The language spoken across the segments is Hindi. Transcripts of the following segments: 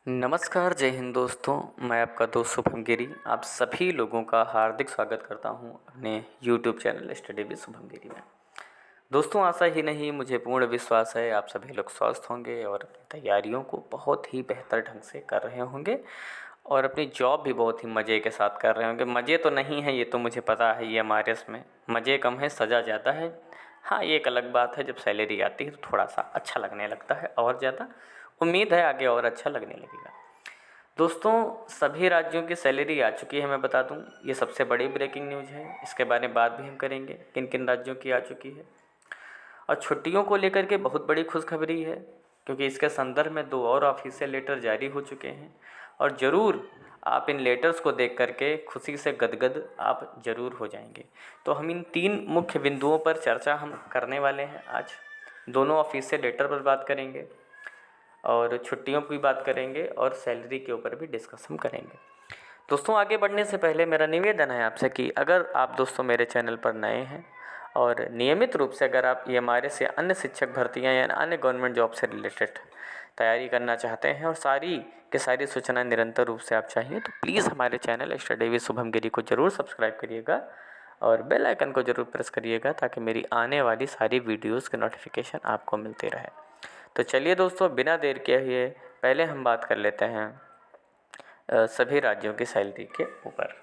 नमस्कार, जय हिंद दोस्तों। मैं आपका दोस्त शुभम गिरी आप सभी लोगों का हार्दिक स्वागत करता हूं अपने YouTube channel study with Shubham Giri में। दोस्तों, आशा ही नहीं मुझे पूर्ण विश्वास है आप सभी लोग स्वस्थ होंगे और अपनी तैयारियों को बहुत ही बेहतर ढंग से कर रहे होंगे और अपनी जॉब भी बहुत ही मज़े के साथ कर रहे होंगे। मज़े तो नहीं है, ये तो मुझे पता है, ये हमारे इसमें मज़े कम है, सज़ा ज़्यादा है। हाँ, ये एक अलग बात है, जब सैलरी आती है तो थोड़ा सा अच्छा लगने लगता है और ज़्यादा। उम्मीद है आगे और अच्छा लगने लगेगा। दोस्तों, सभी राज्यों की सैलरी आ चुकी है, मैं बता दूं, ये सबसे बड़ी ब्रेकिंग न्यूज़ है। इसके बारे में बात भी हम करेंगे किन किन राज्यों की आ चुकी है। और छुट्टियों को लेकर के बहुत बड़ी खुशखबरी है, क्योंकि इसके संदर्भ में 2 और ऑफिशियल लेटर जारी हो चुके हैं। और ज़रूर आप इन लेटर्स को देख करके खुशी से गदगद आप ज़रूर हो जाएंगे। तो हम इन 3 मुख्य बिंदुओं पर चर्चा हम करने वाले हैं आज। दोनों ऑफिशियल लेटर पर बात करेंगे और छुट्टियों की बात करेंगे और सैलरी के ऊपर भी डिस्कशन करेंगे। दोस्तों, आगे बढ़ने से पहले मेरा निवेदन है आपसे कि अगर आप दोस्तों मेरे चैनल पर नए हैं और नियमित रूप से अगर आप ईएमआरएस या अन्य शिक्षक भर्तियां या अन्य गवर्नमेंट जॉब से रिलेटेड तैयारी करना चाहते हैं और सारी की सारी सूचनाएं निरंतर रूप से आप चाहिए, तो प्लीज़ हमारे चैनल स्टडी विद शुभम गिरी को ज़रूर सब्सक्राइब करिएगा और बेल आइकन को ज़रूर प्रेस करिएगा, ताकि मेरी आने वाली सारी वीडियोज़ के नोटिफिकेशन आपको मिलते रहे। तो चलिए दोस्तों, बिना देर किए हुए पहले हम बात कर लेते हैं सभी राज्यों की सैलरी के ऊपर।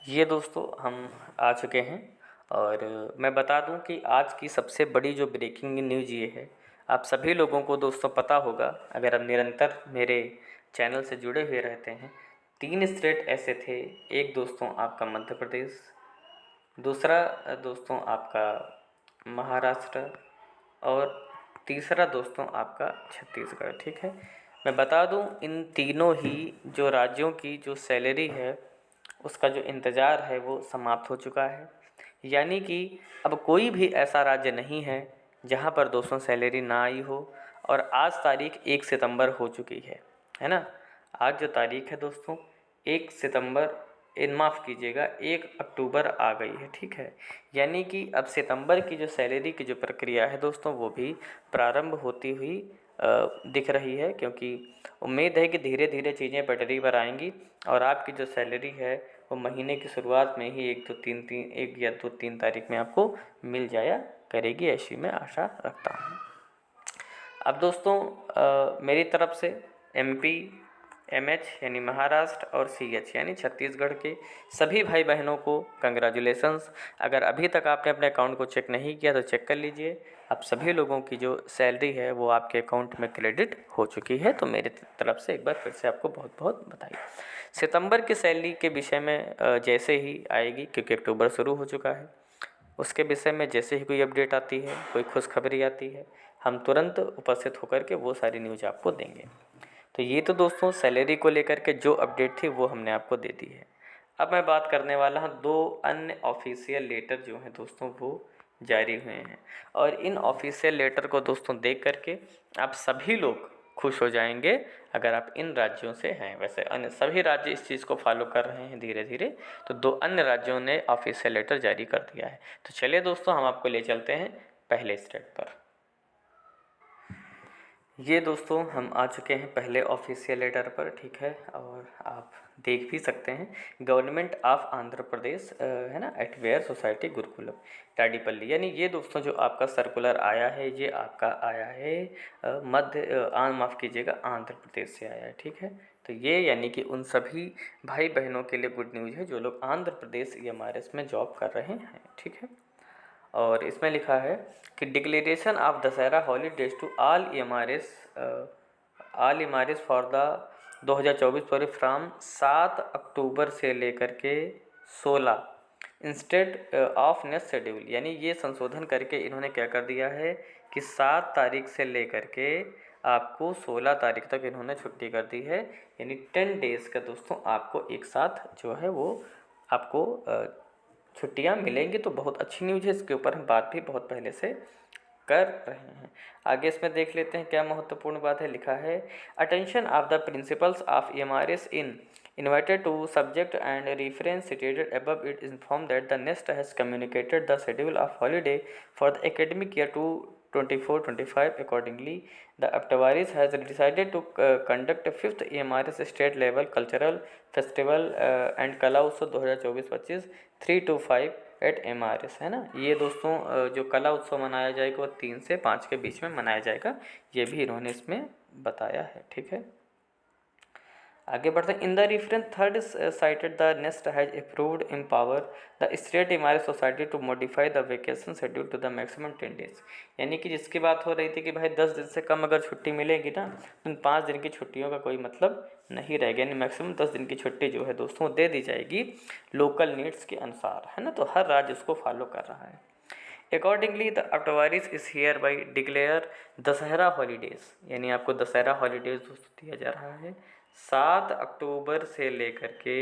ये दोस्तों हम आ चुके हैं और मैं बता दूं कि आज की सबसे बड़ी जो ब्रेकिंग न्यूज़ ये है, आप सभी लोगों को दोस्तों पता होगा, अगर आप निरंतर मेरे चैनल से जुड़े हुए रहते हैं। 3 स्टेट ऐसे थे, एक दोस्तों आपका मध्य प्रदेश, दूसरा दोस्तों आपका महाराष्ट्र और तीसरा दोस्तों आपका छत्तीसगढ़। ठीक है, मैं बता दूं, इन तीनों ही जो राज्यों की जो सैलरी है उसका जो इंतज़ार है वो समाप्त हो चुका है। यानी कि अब कोई भी ऐसा राज्य नहीं है जहां पर दोस्तों सैलरी ना आई हो। और आज तारीख 1 सितंबर हो चुकी है ना। आज जो तारीख है दोस्तों 1 सितंबर, इन माफ़ कीजिएगा 1 अक्टूबर आ गई है। ठीक है, यानी कि अब सितंबर की जो सैलरी की जो प्रक्रिया है दोस्तों वो भी प्रारंभ होती हुई दिख रही है, क्योंकि उम्मीद है कि धीरे धीरे चीज़ें पटरी पर आएंगी और आपकी जो सैलरी है वो महीने की शुरुआत में ही 1 या 2-3 तारीख में आपको मिल जाया करेगी, ऐसी मैं आशा रखता हूँ। अब दोस्तों मेरी तरफ से एमपी, एमएच यानी महाराष्ट्र और सीएच यानी छत्तीसगढ़ के सभी भाई बहनों को कंग्रेचुलेसन्स। अगर अभी तक आपने अपने अकाउंट को चेक नहीं किया तो चेक कर लीजिए। आप सभी लोगों की जो सैलरी है वो आपके अकाउंट में क्रेडिट हो चुकी है। तो मेरी तरफ से एक बार फिर से आपको बहुत बहुत बधाई। सितंबर की सैलरी के विषय में जैसे ही आएगी, क्योंकि अक्टूबर शुरू हो चुका है, उसके विषय में जैसे ही कोई अपडेट आती है, कोई खुशखबरी आती है, हम तुरंत उपस्थित होकर के वो सारी न्यूज़ आपको देंगे। तो ये तो दोस्तों सैलरी को लेकर के जो अपडेट थी वो हमने आपको दे दी है। अब मैं बात करने वाला हूँ 2 अन्य ऑफिशियल लेटर जो हैं दोस्तों वो जारी हुए हैं। और इन ऑफिशियल लेटर को दोस्तों देख करके आप सभी लोग खुश हो जाएंगे अगर आप इन राज्यों से हैं। वैसे अन्य सभी राज्य इस चीज़ को फॉलो कर रहे हैं धीरे धीरे। तो 2 अन्य राज्यों ने ऑफिशियल लेटर जारी कर दिया है। तो चलिए दोस्तों, हम आपको ले चलते हैं पहले स्टेट पर। ये दोस्तों हम आ चुके हैं पहले ऑफिशियल लेटर पर। ठीक है, और आप देख भी सकते हैं, गवर्नमेंट ऑफ आंध्र प्रदेश है ना, एटवेयर सोसाइटी गुरुकुलम टाडीपल्ली। यानी ये दोस्तों जो आपका सर्कुलर आया है ये आपका आया है माफ़ कीजिएगा आंध्र प्रदेश से आया है। ठीक है, तो ये यानी कि उन सभी भाई बहनों के लिए गुड न्यूज़ है जो लोग आंध्र प्रदेश ईएमआरएस में जॉब कर रहे हैं। ठीक है, और इसमें लिखा है कि declaration of Dussehra holidays to all EMRS for the 2024 पर फ्राम 7 अक्टूबर से लेकर के 16 इंस्टेड ऑफ नेक्स्ट शेड्यूल। यानी ये संशोधन करके इन्होंने क्या कर दिया है कि 7 तारीख से लेकर के आपको 16 तारीख तक इन्होंने छुट्टी कर दी है। यानी 10 डेज़ का दोस्तों आपको एक साथ जो है वो आपको छुट्टियां मिलेंगी। तो बहुत अच्छी न्यूज़ है, इसके ऊपर हम बात भी बहुत पहले से कर रहे हैं। आगे इसमें देख लेते हैं क्या महत्वपूर्ण बात है। लिखा है attention of the principles of MRS in invited to subject and reference stated above, it informed that the nest has communicated the schedule of holiday for the academic year 24-25 accordingly. The Aptavaris has decided to conduct 5th EMRS state level cultural festival and कला उत्सव 2024-25 3 to 5 एट MRS, है ना। ये दोस्तों जो कला उत्सव मनाया जाएगा वो 3 से 5 के बीच में मनाया जाएगा, ये भी इन्होंने इसमें बताया है। ठीक है, आगे बढ़ते हैं। In the reference third cited the NESTS has approved empower the state EMRS society to modify the vacation schedule to the maximum 10 days. यानी कि जिसकी बात हो रही थी कि भाई 10 दिन से कम अगर छुट्टी मिलेगी ना तो 5 दिन की छुट्टियों का कोई मतलब नहीं रहेगा, यानी मैक्सिमम 10 दिन की छुट्टी जो है दोस्तों दे दी जाएगी लोकल नीड्स के अनुसार, है ना। तो हर राज्य उसको फॉलो कर रहा है। Accordingly the authorities is hereby declare Dussehra holidays, यानी आपको दशहरा हॉलीडेज दोस्तों दिया जा रहा है 7 अक्टूबर से लेकर के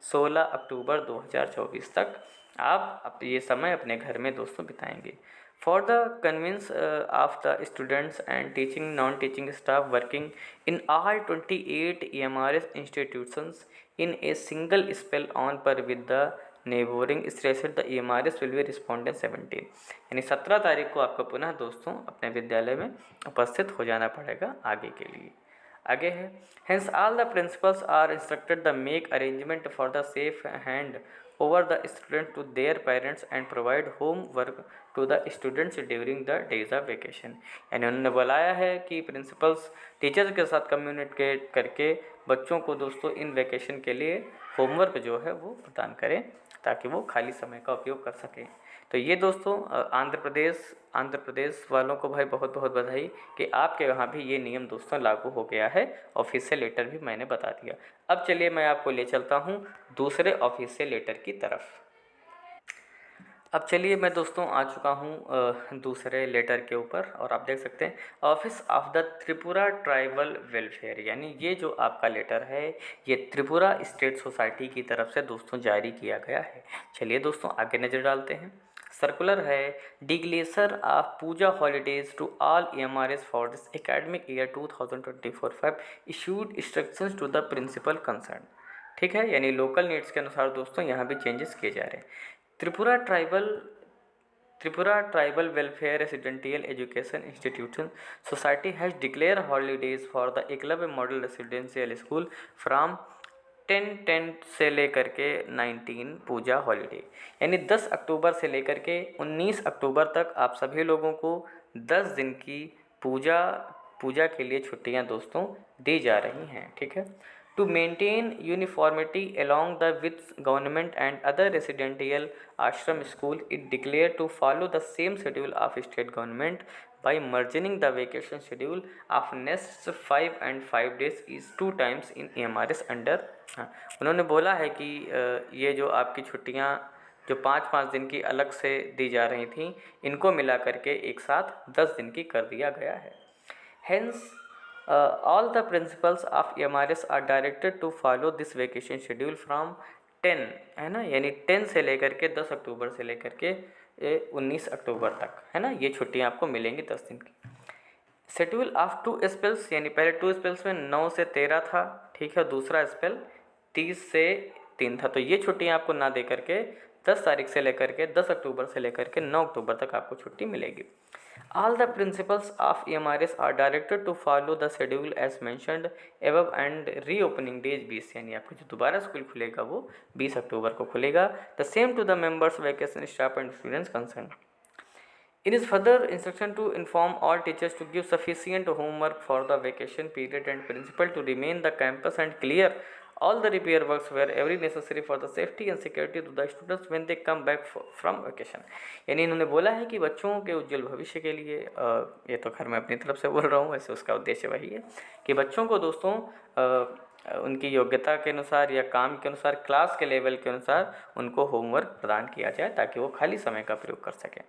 16 अक्टूबर 2024 तक आप ये समय अपने घर में दोस्तों बिताएंगे। For the convenience of the students and teaching non teaching staff working in all 28 EMRS institutions in a single spell on par with the neighbouring station the EMRS will be respondent 17, यानी 17 तारीख को आपको पुनः दोस्तों अपने विद्यालय में उपस्थित हो जाना पड़ेगा आगे के लिए। आगे है, hence all the principals are instructed the make arrangement for the safe hand over the student to their parents and provide homework to the students during the days of vacation. यानी उन्होंने बुलाया है कि प्रिंसिपल्स टीचर्स के साथ कम्युनिकेट करके बच्चों को दोस्तों इन वेकेशन के लिए होमवर्क जो है वो प्रदान करें ताकि वो खाली समय का उपयोग कर सकें। तो ये दोस्तों आंध्र प्रदेश वालों को भाई बहुत बहुत बधाई कि आपके यहाँ भी ये नियम दोस्तों लागू हो गया है। ऑफिशियल लेटर भी मैंने बता दिया। अब चलिए मैं आपको ले चलता हूँ दूसरे ऑफिशियल लेटर की तरफ। अब चलिए मैं दोस्तों आ चुका हूँ दूसरे लेटर के ऊपर, और आप देख सकते हैं office of the Tripura tribal welfare, यानी ये जो आपका लेटर है ये त्रिपुरा स्टेट सोसाइटी की तरफ से दोस्तों जारी किया गया है। चलिए दोस्तों आगे नज़र डालते हैं। सर्कुलर है declaration of Puja holidays to all EMRS for this academic year 2024-25 issued instructions to the principal concern. ठीक है, यानी लोकल नीड्स के अनुसार दोस्तों यहाँ भी चेंजेस किए जा रहे हैं। Tripura tribal welfare residential education institution society has declare holidays for the Eklavya model residential school from 10 से लेकर के 19 पूजा हॉलीडे, यानी 10 अक्टूबर से लेकर के 19 अक्टूबर तक आप सभी लोगों को 10 दिन की पूजा के लिए छुट्टियां दोस्तों दी जा रही हैं। ठीक है, to maintain uniformity along the with government and other residential ashram school, it declared to follow the same schedule of state government by merging the vacation schedule of next 5 and 5 days is 2 times in EMRS under। उन्होंने बोला है कि ये जो आपकी छुट्टियाँ जो 5-5 दिन की अलग से दी जा रही थी इनको मिला करके एक साथ 10 दिन की कर दिया गया है। Hence all the principals of EMRS are directed to follow this vacation schedule from 10, है ना, यानी 10 से लेकर के 10 अक्टूबर से लेकर के 19 अक्टूबर तक, है ना, ये छुट्टियां आपको मिलेंगी 10 दिन की। शेड्यूल ऑफ 2 स्पेल्स, यानी पहले 2 स्पेल्स में 9 से 13 था, ठीक है, दूसरा स्पेल 30 से 3 था, तो ये छुट्टियां आपको ना दे करके 10 तारीख से लेकर के 10 अक्टूबर से लेकर के 9 अक्टूबर तक आपको छुट्टी मिलेगी। All the principals of EMRS are directed to follow the schedule as mentioned above and reopening days 20, यानी आपको जो दोबारा स्कूल खुलेगा वो 20 अक्टूबर को खुलेगा। The same to the members, vacation staff and students concerned. It is further instruction to inform all teachers to give sufficient homework for the vacation period and principal to remain the campus and clear all the repair works wherever necessary for the safety and security to the students when they come back from vacation। यानी इन्होंने बोला है कि बच्चों के उज्जवल भविष्य के लिए ये तो खैर मैं अपनी तरफ से बोल रहा हूँ, वैसे उसका उद्देश्य वही है कि बच्चों को दोस्तों उनकी योग्यता के अनुसार या काम के अनुसार क्लास के लेवल के अनुसार उनको होमवर्क प्रदान किया जाए ताकि वो खाली समय का प्रयोग कर सकें।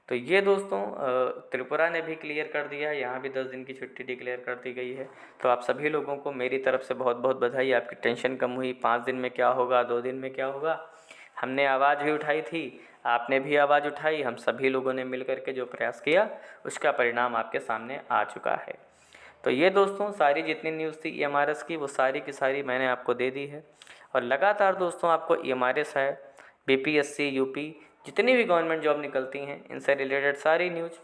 तो ये दोस्तों त्रिपुरा ने भी क्लियर कर दिया है, यहाँ भी 10 दिन की छुट्टी डिक्लेयर कर दी गई है। तो आप सभी लोगों को मेरी तरफ से बहुत बहुत बधाई, आपकी टेंशन कम हुई। 5 दिन में क्या होगा, 2 दिन में क्या होगा, हमने आवाज़ भी उठाई थी, आपने भी आवाज़ उठाई, हम सभी लोगों ने मिल कर के जो प्रयास किया उसका परिणाम आपके सामने आ चुका है। तो ये दोस्तों सारी जितनी न्यूज़ थी EMRS की वो सारी की सारी मैंने आपको दे दी है, और लगातार दोस्तों आपको EMRS है, BPSC, UP जितनी भी गवर्नमेंट जॉब निकलती हैं इनसे रिलेटेड सारी न्यूज़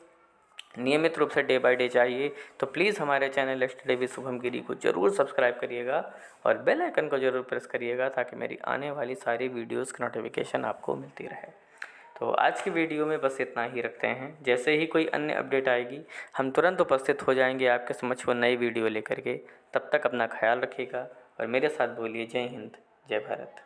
नियमित रूप से डे बाय डे चाहिए तो प्लीज़ हमारे चैनल यस्टरडे विद शुभम गिरी को ज़रूर सब्सक्राइब करिएगा और बेल आइकन को ज़रूर प्रेस करिएगा ताकि मेरी आने वाली सारी वीडियोज़ की नोटिफिकेशन आपको मिलती रहे। तो आज की वीडियो में बस इतना ही रखते हैं। जैसे ही कोई अन्य अपडेट आएगी हम तुरंत उपस्थित हो जाएंगे आपके समक्ष वो नई वीडियो लेकर के। तब तक अपना ख्याल रखिएगा और मेरे साथ बोलिए जय हिंद, जय भारत।